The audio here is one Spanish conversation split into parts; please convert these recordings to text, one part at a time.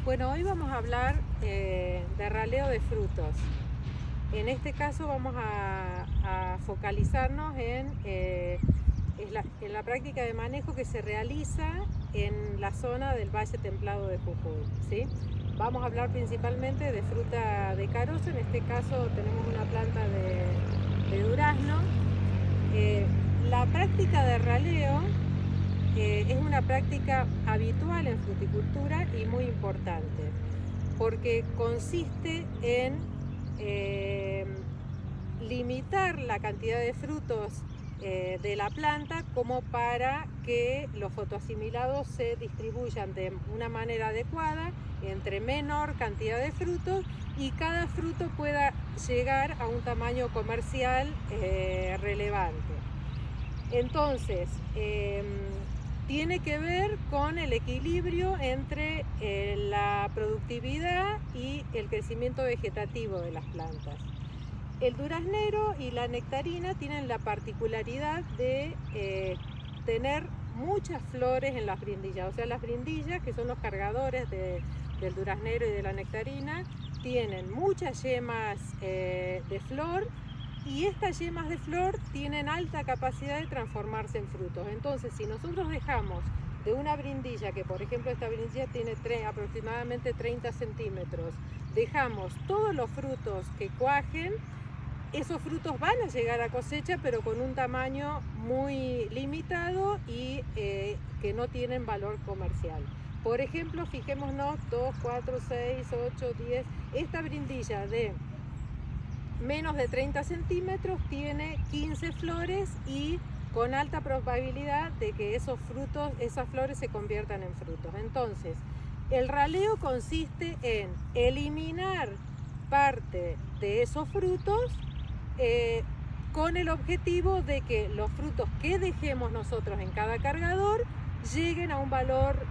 Bueno, hoy vamos a hablar de raleo de frutos. En este caso vamos a focalizarnos en la práctica de manejo que se realiza en la zona del Valle Templado de Jujuy, ¿sí? Vamos a hablar principalmente de fruta de carozo. En este caso tenemos una planta de durazno. La práctica de raleo es una práctica habitual en fruticultura y muy importante, porque consiste en limitar la cantidad de frutos de la planta como para que los fotoasimilados se distribuyan de una manera adecuada entre menor cantidad de frutos y cada fruto pueda llegar a un tamaño comercial relevante. Entonces, tiene que ver con el equilibrio entre la productividad y el crecimiento vegetativo de las plantas. El duraznero y la nectarina tienen la particularidad de tener muchas flores en las brindillas. O sea, las brindillas, que son los cargadores del duraznero y de la nectarina, tienen muchas yemas de flor, y estas yemas de flor tienen alta capacidad de transformarse en frutos. Entonces, si nosotros dejamos de una brindilla, que por ejemplo esta brindilla tiene aproximadamente 30 centímetros, dejamos todos los frutos que cuajen, esos frutos van a llegar a cosecha, pero con un tamaño muy limitado y que no tienen valor comercial. Por ejemplo, fijémonos 2, 4, 6, 8, 10. Esta brindilla de menos de 30 centímetros tiene 15 flores y con alta probabilidad de que esos frutos, esas flores se conviertan en frutos. Entonces, el raleo consiste en eliminar parte de esos frutos con el objetivo de que los frutos que dejemos nosotros en cada cargador lleguen a un valor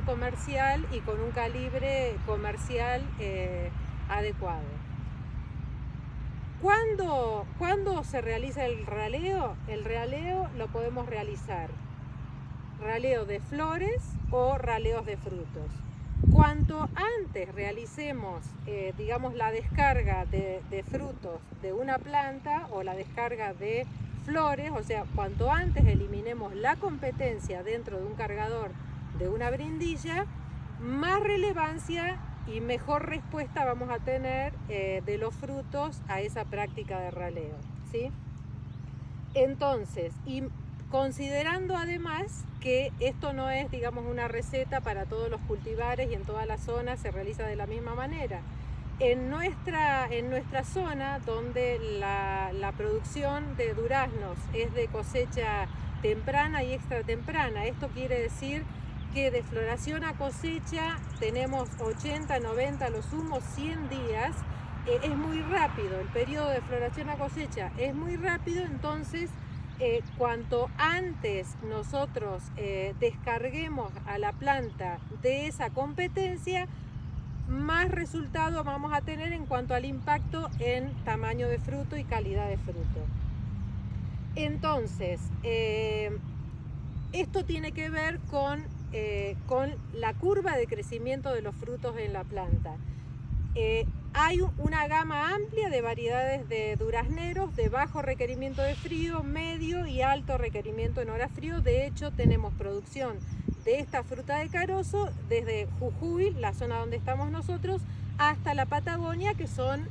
comercial y con un calibre comercial adecuado. ¿Cuándo se realiza el raleo? El raleo lo podemos realizar raleo de flores o raleos de frutos. Cuanto antes realicemos, digamos, la descarga de frutos de una planta o la descarga de flores, o sea, cuanto antes eliminemos la competencia dentro de un cargador de una brindilla, más relevancia y mejor respuesta vamos a tener de los frutos a esa práctica de raleo, ¿sí? Entonces, y considerando además que esto no es, digamos, una receta para todos los cultivares y en toda la zona se realiza de la misma manera. En nuestra zona, donde la producción de duraznos es de cosecha temprana y extra temprana, esto quiere decir que de floración a cosecha tenemos 80, 90, a lo sumo 100 días. Es muy rápido, el periodo de floración a cosecha es muy rápido. Entonces cuanto antes nosotros descarguemos a la planta de esa competencia, más resultado vamos a tener en cuanto al impacto en tamaño de fruto y calidad de fruto. Entonces, esto tiene que ver con la curva de crecimiento de los frutos en la planta. Hay una gama amplia de variedades de durazneros de bajo requerimiento de frío, medio y alto requerimiento en hora frío. De hecho, tenemos producción de esta fruta de carozo desde Jujuy, la zona donde estamos nosotros, hasta la Patagonia, que son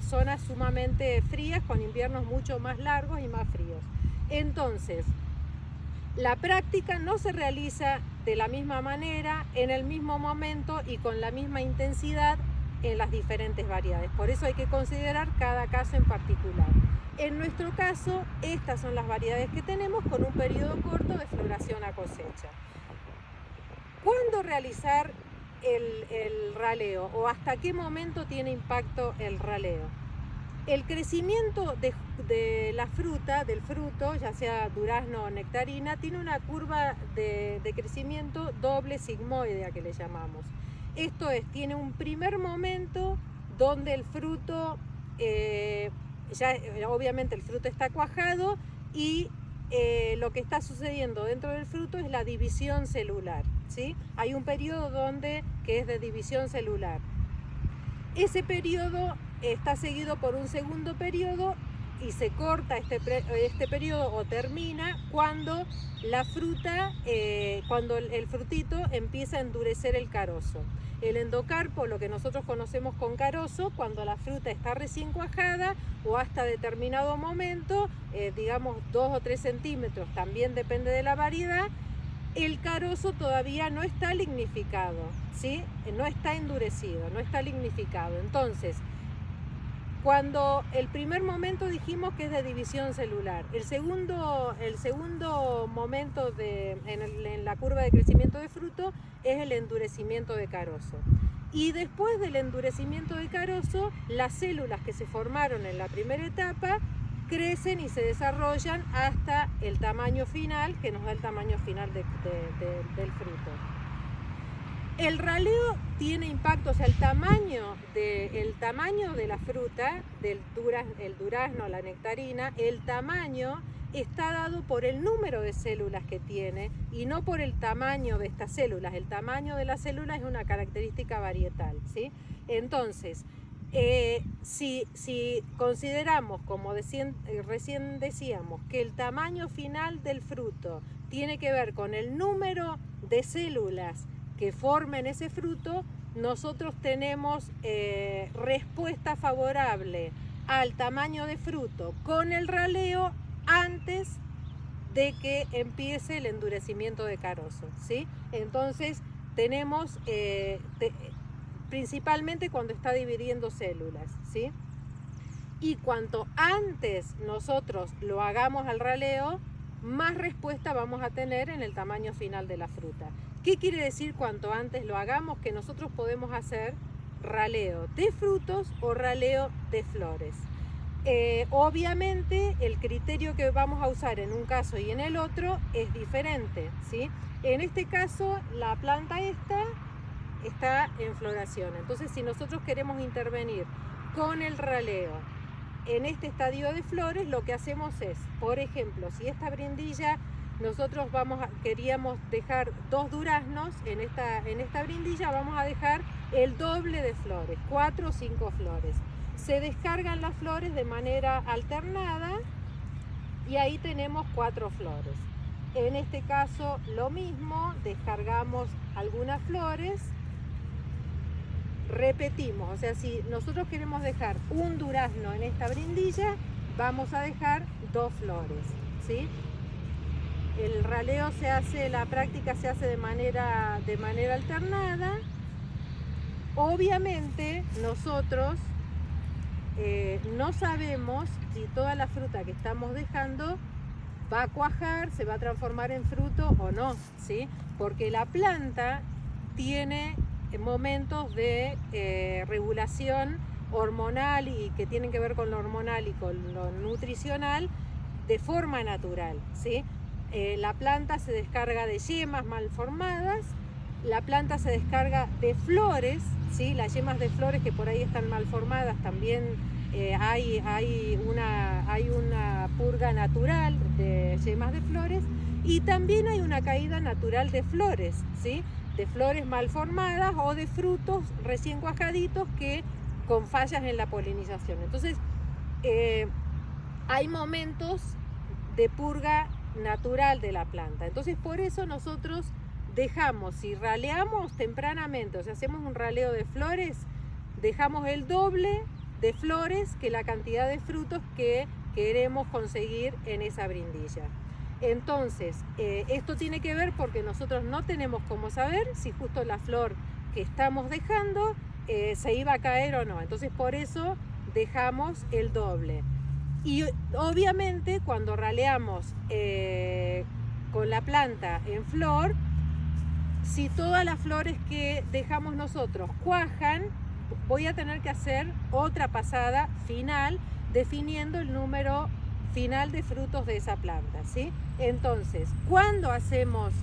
zonas sumamente frías, con inviernos mucho más largos y más fríos. Entonces, la práctica no se realiza de la misma manera, en el mismo momento y con la misma intensidad en las diferentes variedades. Por eso hay que considerar cada caso en particular. En nuestro caso, estas son las variedades que tenemos con un periodo corto de floración a cosecha. ¿Cuándo realizar el raleo o hasta qué momento tiene impacto el raleo? El crecimiento de la fruta, del fruto, ya sea durazno o nectarina, tiene una curva de crecimiento doble sigmoidea, que le llamamos. Esto es, tiene un primer momento donde el fruto, obviamente el fruto está cuajado y lo que está sucediendo dentro del fruto es la división celular. ¿sí? Hay un periodo que es de división celular. Ese periodo está seguido por un segundo periodo y se corta este periodo o termina cuando la fruta, cuando el frutito empieza a endurecer el carozo. El endocarpo, lo que nosotros conocemos con carozo, cuando la fruta está recién cuajada o hasta determinado momento, digamos 2 o 3 centímetros, también depende de la variedad, el carozo todavía no está lignificado, ¿sí? No está endurecido, no está lignificado. Entonces, cuando el primer momento dijimos que es de división celular, el segundo momento en la curva de crecimiento de fruto es el endurecimiento de carozo. Y después del endurecimiento de carozo, las células que se formaron en la primera etapa crecen y se desarrollan hasta el tamaño final, que nos da el tamaño final del fruto. El raleo tiene impacto, o sea, el tamaño de la fruta, el durazno, la nectarina, el tamaño está dado por el número de células que tiene y no por el tamaño de estas células. El tamaño de las células es una característica varietal, ¿sí? Entonces, si consideramos, como recién decíamos, que el tamaño final del fruto tiene que ver con el número de células que formen ese fruto, nosotros tenemos respuesta favorable al tamaño de fruto con el raleo antes de que empiece el endurecimiento de carozo, ¿sí? Entonces tenemos principalmente cuando está dividiendo células, ¿sí? Y cuanto antes nosotros lo hagamos al raleo, más respuesta vamos a tener en el tamaño final de la fruta. ¿Qué quiere decir cuanto antes lo hagamos? Que nosotros podemos hacer raleo de frutos o raleo de flores. Obviamente el criterio que vamos a usar en un caso y en el otro es diferente, ¿sí? En este caso la planta está en floración. Entonces, si nosotros queremos intervenir con el raleo en este estadio de flores, lo que hacemos es, por ejemplo, si esta brindilla nosotros queríamos dejar 2 duraznos en esta brindilla, vamos a dejar el doble de flores, 4 o 5 flores. Se descargan las flores de manera alternada y ahí tenemos 4 flores. En este caso lo mismo, descargamos algunas flores, repetimos, o sea, si nosotros queremos dejar un durazno en esta brindilla, vamos a dejar 2 flores, ¿sí? El raleo la práctica se hace de manera alternada. Obviamente nosotros no sabemos si toda la fruta que estamos dejando va a cuajar, se va a transformar en fruto o no, ¿sí? Porque la planta tiene momentos de regulación hormonal y que tienen que ver con lo hormonal y con lo nutricional de forma natural, ¿sí? La planta se descarga de yemas mal formadas, la planta se descarga de flores, ¿sí? Las yemas de flores que por ahí están mal formadas también hay una purga natural de yemas de flores y también hay una caída natural de flores, ¿sí? De flores mal formadas o de frutos recién cuajaditos con fallas en la polinización. Entonces, hay momentos de purga natural de la planta. Entonces, por eso nosotros dejamos, si raleamos tempranamente, o sea, hacemos un raleo de flores, dejamos el doble de flores que la cantidad de frutos que queremos conseguir en esa brindilla. Entonces, esto tiene que ver porque nosotros no tenemos cómo saber si justo la flor que estamos dejando se iba a caer o no. Entonces, por eso dejamos el doble. Y obviamente cuando raleamos con la planta en flor, si todas las flores que dejamos nosotros cuajan, voy a tener que hacer otra pasada final definiendo el número final de frutos de esa planta, ¿sí? Entonces, ¿cuándo hacemos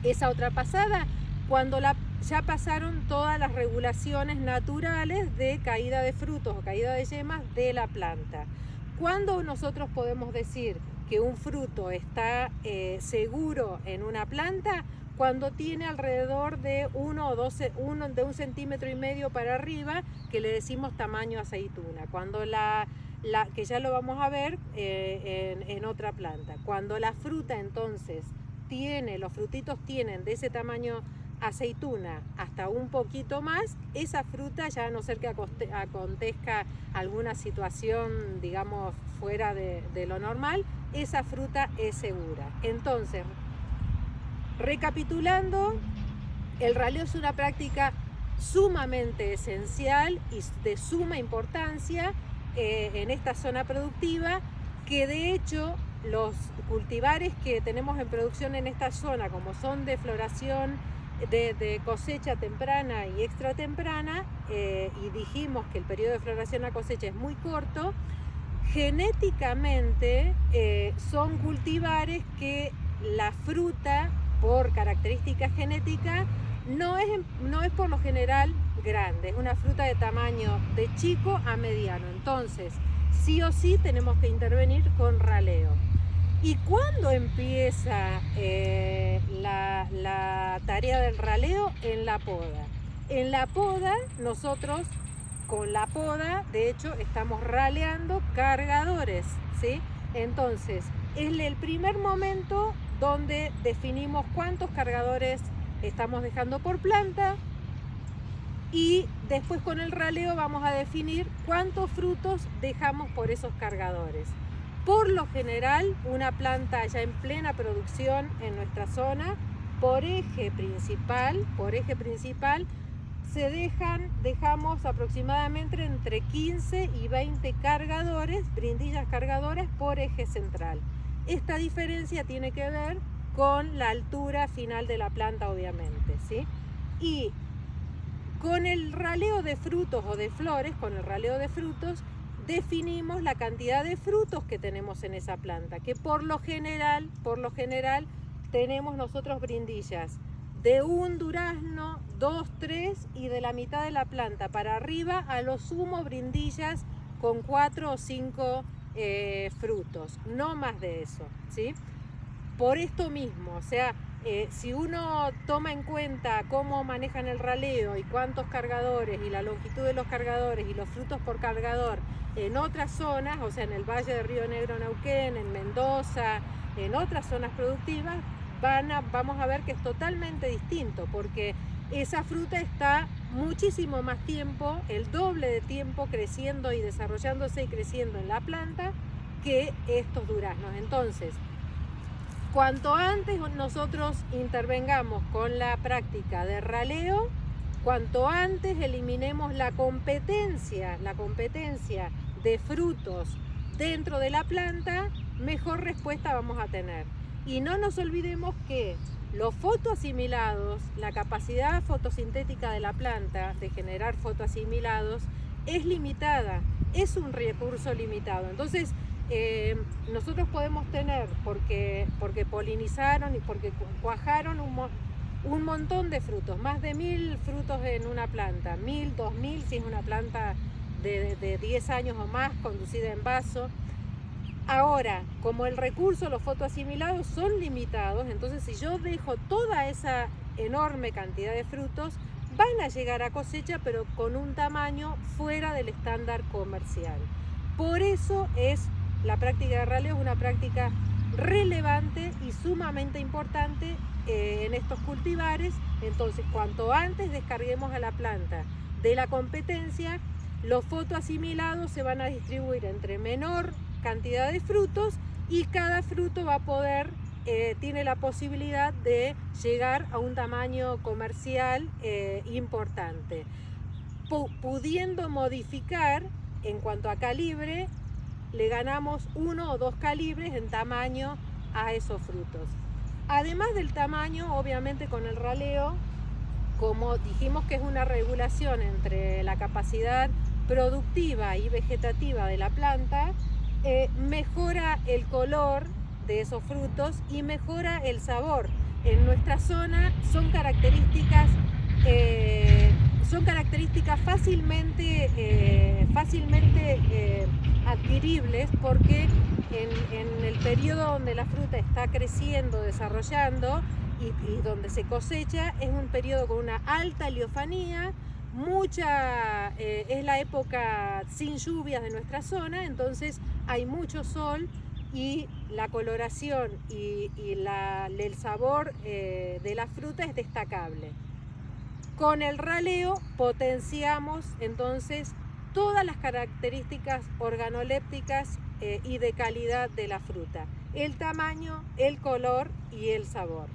esa otra pasada? Cuando ya pasaron todas las regulaciones naturales de caída de frutos o caída de yemas de la planta. ¿Cuándo nosotros podemos decir que un fruto está seguro en una planta? cuando tiene alrededor de 1 centímetro y medio para arriba, que le decimos tamaño aceituna. Cuando que ya lo vamos a ver en otra planta. Cuando la fruta entonces los frutitos tienen de ese tamaño aceituna hasta un poquito más, esa fruta, ya a no ser que acontezca alguna situación, digamos, fuera de lo normal, esa fruta es segura. Entonces, recapitulando, el raleo es una práctica sumamente esencial y de suma importancia en esta zona productiva, que de hecho los cultivares que tenemos en producción en esta zona, como son de floración, de cosecha temprana y extra temprana, y dijimos que el periodo de floración a cosecha es muy corto, genéticamente son cultivares que la fruta, por características genéticas, no es por lo general grande, es una fruta de tamaño de chico a mediano. Entonces, sí o sí tenemos que intervenir con raleo. ¿Y cuándo empieza la tarea del raleo? En la poda. En la poda, nosotros con la poda, de hecho, estamos raleando cargadores, ¿sí? Entonces, es el primer momento donde definimos cuántos cargadores estamos dejando por planta, y después con el raleo vamos a definir cuántos frutos dejamos por esos cargadores. Por lo general, una planta ya en plena producción en nuestra zona, por eje principal, dejamos aproximadamente entre 15 y 20 cargadores, brindillas cargadoras por eje central. Esta diferencia tiene que ver con la altura final de la planta, obviamente, ¿sí? Y con el raleo de frutos o de flores, definimos la cantidad de frutos que tenemos en esa planta, que por lo general tenemos nosotros brindillas de un durazno, 2, 3, y de la mitad de la planta para arriba, a lo sumo brindillas con 4 o 5 frutos, no más de eso, ¿sí? Por esto mismo, o sea, si uno toma en cuenta cómo manejan el raleo y cuántos cargadores y la longitud de los cargadores y los frutos por cargador en otras zonas, o sea, en el Valle de Río Negro, Neuquén, en Mendoza, en otras zonas productivas, vamos a ver que es totalmente distinto, porque esa fruta está muchísimo más tiempo, el doble de tiempo creciendo y desarrollándose y creciendo en la planta que estos duraznos. Entonces, cuanto antes nosotros intervengamos con la práctica de raleo, cuanto antes eliminemos la competencia de frutos dentro de la planta, mejor respuesta vamos a tener. Y no nos olvidemos que los fotoasimilados, la capacidad fotosintética de la planta de generar fotoasimilados es limitada, es un recurso limitado. Entonces, nosotros podemos tener, porque polinizaron y porque cuajaron un montón de frutos, más de 1000 frutos en una planta, 1000, 2000 si es una planta de 10 años o más conducida en vaso. Ahora, como el recurso, los fotoasimilados son limitados, entonces si yo dejo toda esa enorme cantidad de frutos, van a llegar a cosecha, pero con un tamaño fuera del estándar comercial. Por eso la práctica de raleo es una práctica relevante y sumamente importante en estos cultivares. Entonces, cuanto antes descarguemos a la planta de la competencia, los fotoasimilados se van a distribuir entre menor cantidad de frutos, y cada fruto va a poder, tiene la posibilidad de llegar a un tamaño comercial importante, pudiendo modificar en cuanto a calibre. Le ganamos 1 o 2 calibres en tamaño a esos frutos. Además del tamaño, obviamente con el raleo, como dijimos que es una regulación entre la capacidad productiva y vegetativa de la planta, mejora el color de esos frutos y mejora el sabor. En nuestra zona son características fácilmente adquiribles, porque en el periodo donde la fruta está creciendo, desarrollando y donde se cosecha es un periodo con una alta heliofanía, es la época sin lluvias de nuestra zona, entonces hay mucho sol y la coloración y el sabor de la fruta es destacable. Con el raleo potenciamos entonces todas las características organolépticas y de calidad de la fruta, el tamaño, el color y el sabor.